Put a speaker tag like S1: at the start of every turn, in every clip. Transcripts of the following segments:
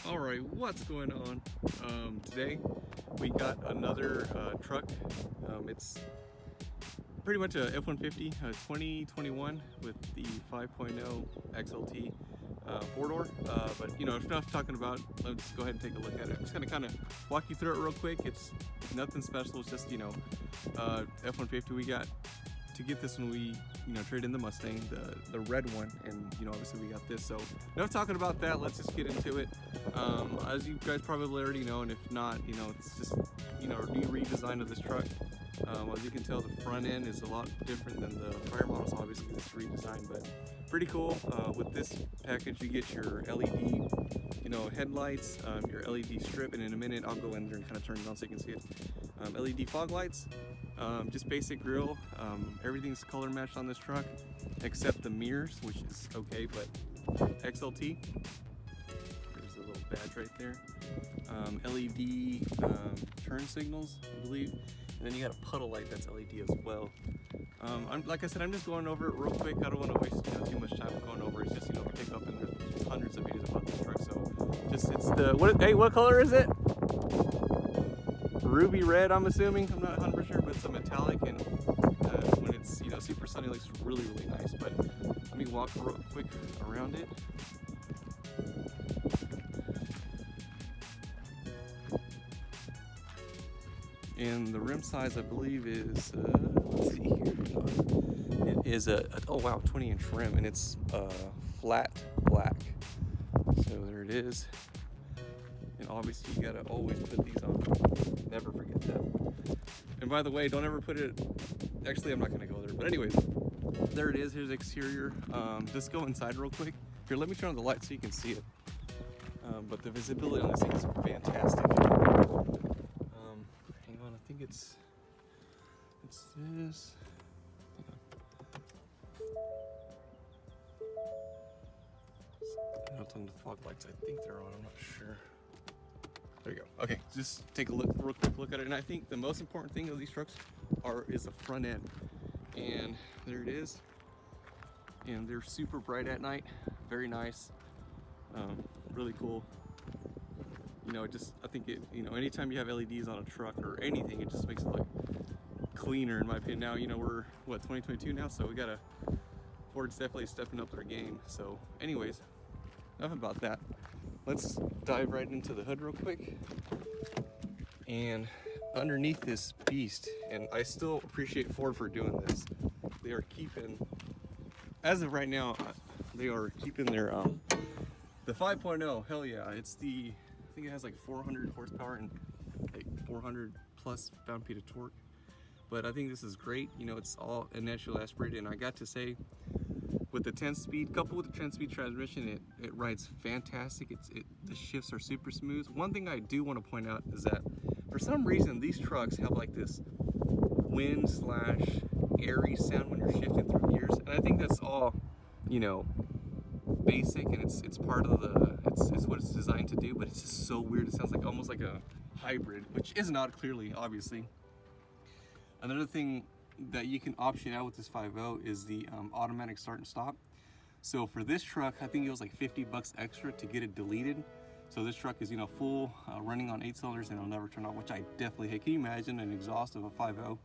S1: Alright, what's going on? Today we got another truck. It's pretty much a F-150 2021 with the 5.0 XLT four-door. But you know, enough talking about, let's go ahead and take a look at it. I'm just gonna kind of walk you through it real quick. It's nothing special, it's just, you know, F-150 we got. To get this one, we trade in the Mustang, the red one, and obviously we got this. So enough talking about that. Let's just get into it. As you guys probably already know, and if not, it's just a new redesign of this truck. As you can tell, the front end is a lot different than the prior models. Obviously, this redesigned, but pretty cool. With this package, you get your LED, headlights, your LED strip, and in a minute I'll go in there and kind of turn it on so you can see it. LED fog lights. Just basic grille. Everything's color matched on this truck except the mirrors, which is okay, but XLT. There's a little badge right there. LED turn signals, I believe. And then you got a puddle light that's LED as well. Like I said, I'm just going over it real quick. I don't want to waste too much time going over it. It's just we pick up and there's hundreds of videos about this truck. So just it's the what color is it? Ruby red, I'm assuming. I'm not 100% sure, but it's a metallic, and when it's super sunny, it looks really nice. But let me walk real quick around it. And the rim size, I believe, is let's see here. It is oh wow, 20-inch rim, and it's flat black. So there it is. And obviously you gotta always put these on. Never forget that. And by the way, don't ever put it, actually I'm not gonna go there, but anyways, there it is. Here's the exterior. Just go inside real quick. Here, let me turn on the light so you can see it. But the visibility on this thing is fantastic. Hang on, I think it's this. I'm not telling the fog lights, I think they're on, I'm not sure. There you go. Okay, just take a real quick look at it. And I think the most important thing of these trucks is the front end. And there it is. And they're super bright at night. Very nice. Really cool. I think it, anytime you have LEDs on a truck or anything, it just makes it look cleaner in my opinion. Now, we're, 2022 now? So Ford's definitely stepping up their game. So anyways, enough about that. Let's dive right into the hood real quick. And underneath this beast, and I still appreciate Ford for doing this, they are keeping, as of right now, they are keeping their, the 5.0, hell yeah, I think it has like 400 horsepower and like 400 plus pound-feet of torque. But I think this is great, it's all naturally aspirated, and I got to say, with the 10-speed, coupled with the 10-speed transmission, it rides fantastic. The shifts are super smooth. One thing I do want to point out is that for some reason these trucks have like this wind/airy sound when you're shifting through gears, and I think that's all, basic, and it's part of it's what it's designed to do. But it's just so weird. It sounds like almost like a hybrid, which is not clearly, obviously. Another thing that you can option out with this 5.0 is the automatic start and stop. So for this truck, I think it was like $50 extra to get it deleted. So this truck is full running on 8 cylinders, and it'll never turn off, which I definitely hate. Can you imagine an exhaust of a 5.0?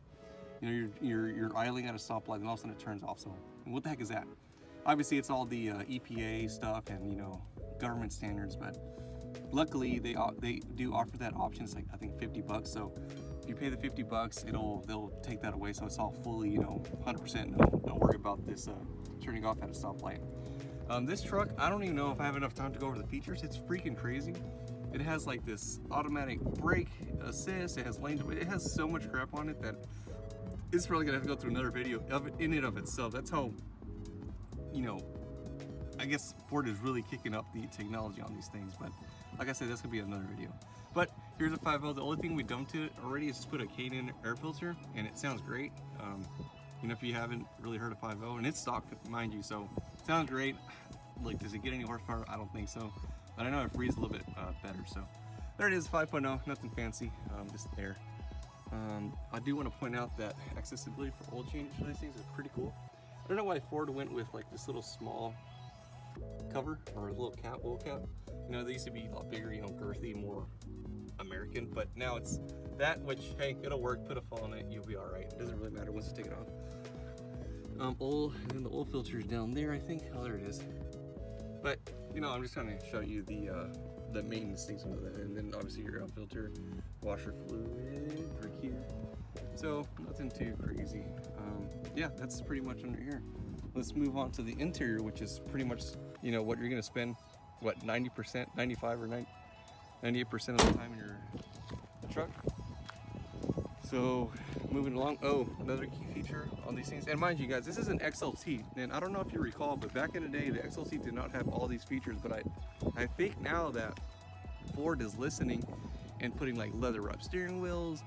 S1: You're idling at a stoplight, and all of a sudden it turns off. So what the heck is that? Obviously it's all the EPA stuff and government standards, but luckily they do offer that option. It's like I think $50. So if you pay the $50, they'll take that away, so it's all fully 100%. Don't worry about this turning off at a stoplight. This truck, I don't even know if I have enough time to go over the features. It's freaking crazy. It has like this automatic brake assist. It has lane. It has so much crap on it that it's probably gonna have to go through another video of it in and of itself. That's how I guess Ford is really kicking up the technology on these things. But like I said, that's gonna be another video. But here's a 5.0. The only thing we've done to it already is just put a K-N air filter, and it sounds great. If you haven't really heard of 5.0, and it's stock, mind you, so it sounds great. Like, does it get any horsepower? I don't think so. But I know it breathes a little bit better. So there it is, 5.0. Nothing fancy, just air. I do want to point out that accessibility for oil change for these things is pretty cool. I don't know why Ford went with like this little small cover or a little cap, wheel cap. You know, they used to be a lot bigger, you know, girthy, more American, but now it's that, which, hey, it'll work. Put a fall on it, you'll be all right. It doesn't really matter once you take it off. Oil, and then the oil filter is down there, I think. Oh, there it is. But, you know, I'm just trying to show you the maintenance things under that, and then obviously your oil filter, washer fluid right here. So nothing too crazy. Yeah, that's pretty much under here. Let's move on to the interior, which is pretty much, you know, what you're gonna spend, what, 90%, 95 or 98% of the time in your truck. So moving along, oh, another key feature on these things, and mind you guys, this is an XLT, and I don't know if you recall, but back in the day, the XLT did not have all these features, but I think now that Ford is listening and putting like leather wrapped steering wheels,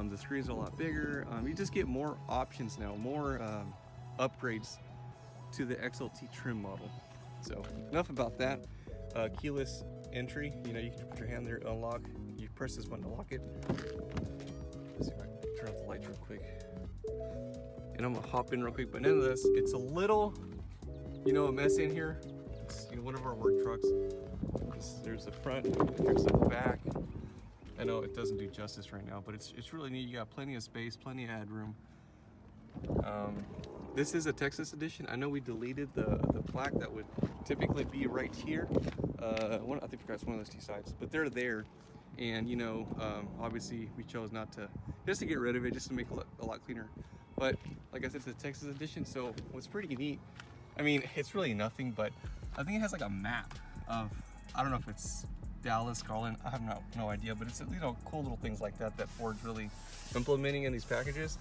S1: the screens are a lot bigger, you just get more options now, more upgrades to the XLT trim model. So enough about that. Keyless entry, you know, you can put your hand there to unlock, you press this button to lock it. Let's see if I can turn off the lights real quick. And I'm gonna hop in real quick, but nonetheless, it's a little, you know, a mess in here. It's, you know, one of our work trucks. There's the front, there's the back. I know it doesn't do justice right now, but it's really neat. You got plenty of space, plenty of headroom. This is a Texas edition. I know we deleted the plaque that would typically be right here. I think I forgot one of those two sides, but they're there. And you know, obviously we chose not to, just to get rid of it, just to make it a lot cleaner. But like I said, it's a Texas edition, so what's pretty neat, I mean, it's really nothing, but I think it has like a map of, I don't know if it's Dallas, Garland, I have no idea, but it's, you know, cool little things like that that Ford's really implementing in these packages.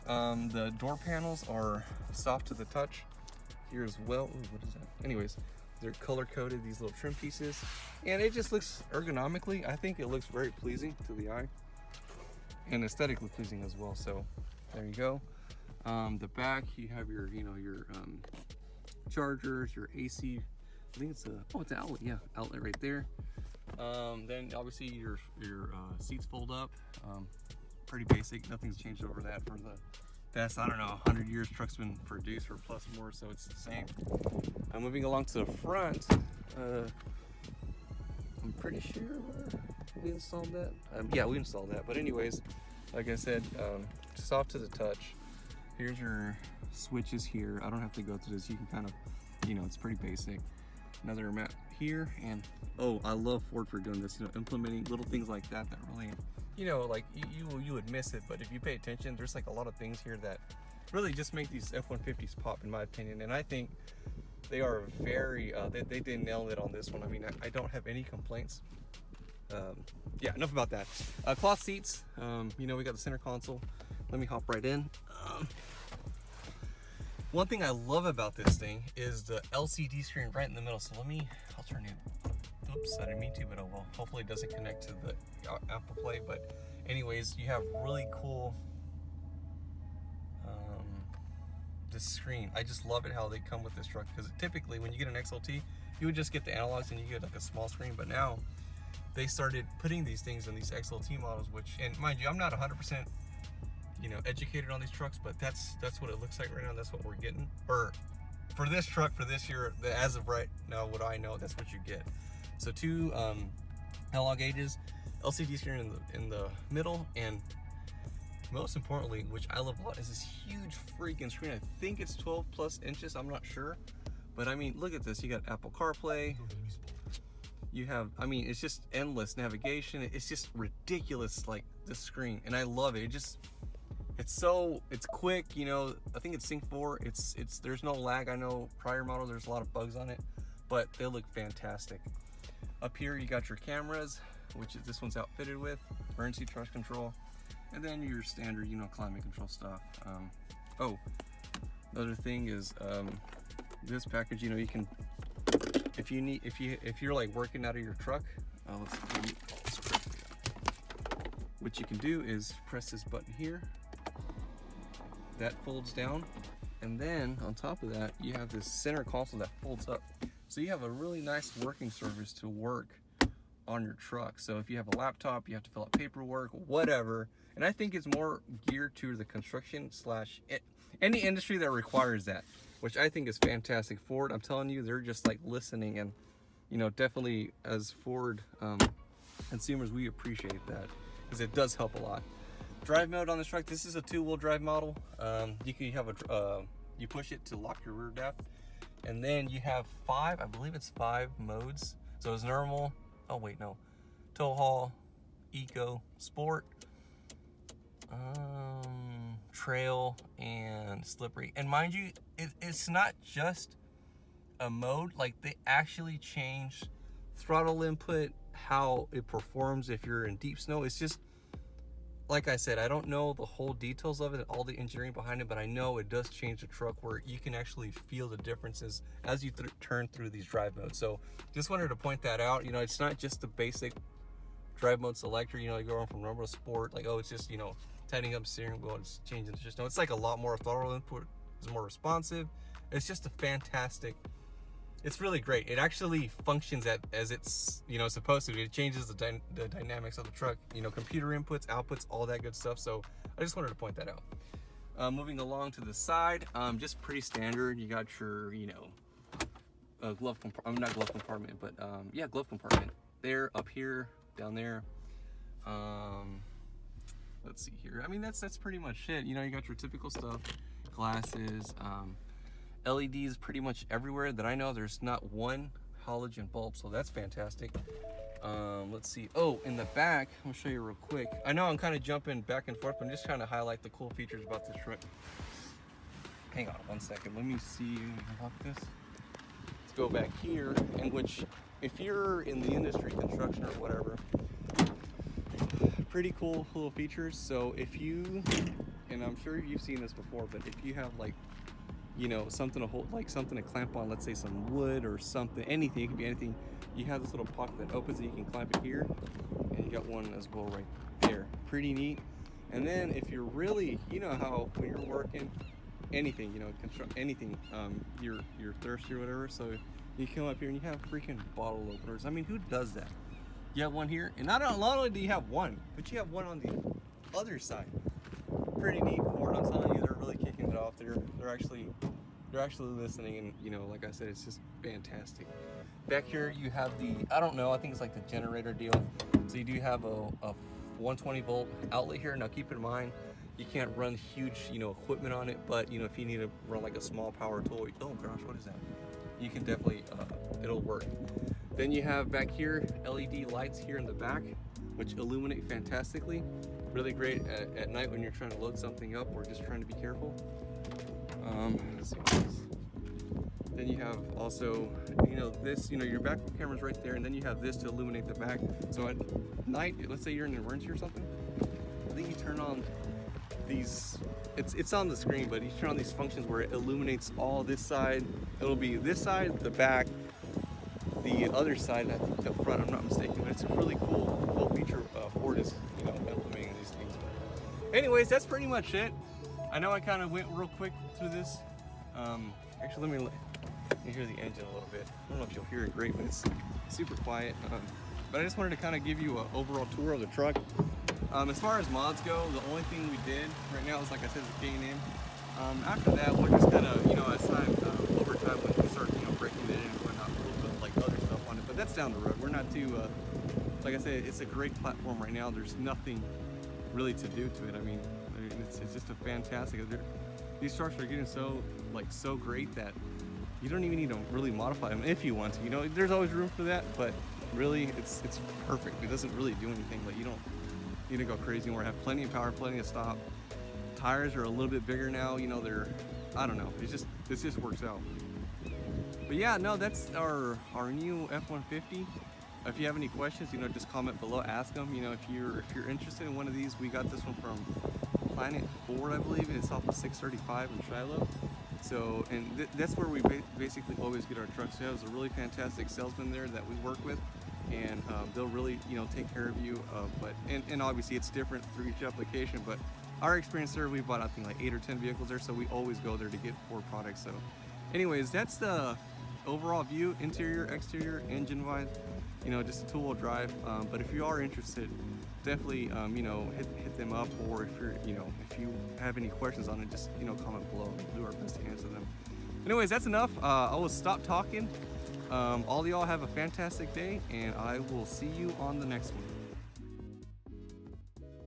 S1: The door panels are soft to the touch here as well. Ooh, what is that? Anyways, they're color coded, these little trim pieces, and it just looks ergonomically, I think it looks very pleasing to the eye and aesthetically pleasing as well. So there you go. The back, you have your, you know, your chargers, your AC. I think it's it's an outlet, yeah, outlet right there. Then obviously your seats fold up. Pretty basic, nothing's changed over that for the past, I don't know, 100 years truck's been produced or plus more, so it's the same. I'm moving along to the front. I'm pretty sure we installed that. Yeah, we installed that, but anyways, like I said, soft to the touch. Here's your switches here. I don't have to go through this, you can kind of, you know, it's pretty basic. Another map here, and oh, I love Ford for doing this, you know, implementing little things like that that really, you know, like you would miss it, but if you pay attention, there's like a lot of things here that really just make these F-150s pop, in my opinion. And I think they are very, they did nail it on this one. I mean, I don't have any complaints. Yeah, enough about that. Cloth seats, you know, we got the center console. Let me hop right in. One thing I love about this thing is the LCD screen right in the middle. So I'll turn it. Oops, I didn't mean to, but oh well. Hopefully it doesn't connect to the Apple Play. But anyways, you have really cool this screen. I just love it how they come with this truck, because typically when you get an XLT, you would just get the analogs and you get like a small screen. But now they started putting these things in these XLT models, which, and mind you, I'm not 100%, you know, educated on these trucks, but that's what it looks like right now. That's what we're getting, or for this truck for this year, as of right now, what I know, that's what you get. So two analog gauges, LCD screen in the middle, and most importantly, which I love a lot, is this huge freaking screen. I think it's 12 plus inches, I'm not sure, but I mean, look at this. You got Apple CarPlay, you have, I mean, it's just endless navigation. It's just ridiculous, like this screen, and I love it. It's quick, you know. I think it's Sync 4. There's no lag. I know prior model there's a lot of bugs on it, but they look fantastic. Up here you got your cameras, which is this one's outfitted with emergency traction control, and then your standard, you know, climate control stuff. Oh, another thing is this package, you know, you can, if you're like working out of your truck, what you can do is press this button here. That folds down, and then on top of that you have this center console that folds up, so you have a really nice working surface to work on your truck. So if you have a laptop, you have to fill out paperwork, whatever, and I think it's more geared to the construction slash any industry that requires that. which I think is fantastic. Ford, I'm telling you, they're just like listening, and you know, definitely as Ford consumers, we appreciate that because it does help a lot. Drive mode on this truck. This is a 2-wheel drive model. You can have you push it to lock your rear def, and then you have 5, I believe it's 5 modes. So it's normal. Oh wait, no. Tow haul, eco, sport, trail, and slippery. And mind you, it's not just a mode. Like, they actually changed throttle input, how it performs if you're in deep snow. It's just, like I said, I don't know the whole details of it, all the engineering behind it, but I know it does change the truck where you can actually feel the differences as you turn through these drive modes. So just wanted to point that out. You know, it's not just the basic drive mode selector. You know, you go from normal to sport, like, oh, it's just, you know, tightening up steering wheel, it's changing. It's just, no, it's like a lot more throttle input. It's more responsive. It's just a fantastic, it's really great. It actually functions as it's, you know, supposed to. It changes the dynamics of the truck, you know, computer inputs, outputs, all that good stuff. So I just wanted to point that out. Moving along to the side, just pretty standard. You got your, you know, glove compartment, not glove compartment, but yeah, glove compartment. There, up here, down there. Let's see here. I mean, that's pretty much it. You know, you got your typical stuff, glasses, LEDs pretty much everywhere that I know. There's not one halogen bulb, so that's fantastic. Let's see. Oh, in the back, I'll show you real quick. I know I'm kind of jumping back and forth, but I'm just trying to highlight the cool features about this truck. Hang on one second. Let me see about this. Let's go back here, in which, if you're in the industry, construction or whatever, pretty cool little features. So if you, and I'm sure you've seen this before, but if you have, like, you know, something to hold, like something to clamp on, let's say some wood or something, anything, it could be anything, you have this little pocket that opens and you can clamp it here, and you got one as well right there. Pretty neat. And then if you're really, you know how when you're working anything, you know, construct anything, you're thirsty or whatever, so you come up here and you have freaking bottle openers. I mean, who does that? You have one here, and not only do you have one, but you have one on the other side. Pretty neat. Ford, I'm telling you, they're really kicking it off. They're actually listening, and you know, like I said, it's just fantastic. Back here you have the, I don't know, I think it's like the generator deal. So you do have a 120 volt outlet here. Now keep in mind, you can't run huge, you know, equipment on it, but you know, if you need to run like a small power tool, oh gosh, what is that? You can definitely, it'll work. Then you have back here LED lights here in the back, which illuminate fantastically. Really great at night when you're trying to load something up or just trying to be careful. Let's see what else. Then you have also, you know, this, you know, your back camera's right there, and then you have this to illuminate the back. So at night, let's say you're in an emergency or something, I think you turn on these, it's on the screen, but you turn on these functions where it illuminates all this side. It'll be this side, the back, the other side, I think the front, I'm not mistaken, but it's a really cool feature Ford is, you know, implementing these things. But anyways, that's pretty much it. I know I kind of went real quick through this. Actually, let me hear the engine a little bit. I don't know if you'll hear it great, but it's super quiet. But I just wanted to kind of give you an overall tour of the truck. As far as mods go, the only thing we did right now is, like I said, is a K&M. After that, we're just kind of, you know, as time, over time, when we start, you know, breaking it in and whatnot, we'll put like other stuff on it. But that's down the road. We're not too, like I said, it's a great platform right now. There's nothing really to do to it. I mean, it's just a fantastic. These trucks are getting so great that you don't even need to really modify them if you want to. You know, there's always room for that, but really, it's perfect. It doesn't really do anything. Like, you don't need to go crazy anymore. Have plenty of power, plenty of stop. Tires are a little bit bigger now. You know, they're, I don't know. This just works out. But yeah, no, that's our new F-150. If you have any questions, you know, just comment below, ask them. You know, if you're interested in one of these, we got this one from Planet Ford, I believe, and it's off of 635 in Shiloh. So, and that's where we basically always get our trucks. So there's a really fantastic salesman there that we work with, and they'll really, you know, take care of you. And obviously it's different through each application, but our experience there, we bought, I think, like 8 or 10 vehicles there, so we always go there to get Ford products. So anyways, that's the overall view, interior, exterior, engine-wise. You know, just a two-wheel drive. But if you are interested, definitely, you know, hit them up, or if you have any questions on it, just, you know, comment below. We'll do our best to answer them. Anyways, that's enough. I will stop talking. All y'all have a fantastic day, and I will see you on the next one.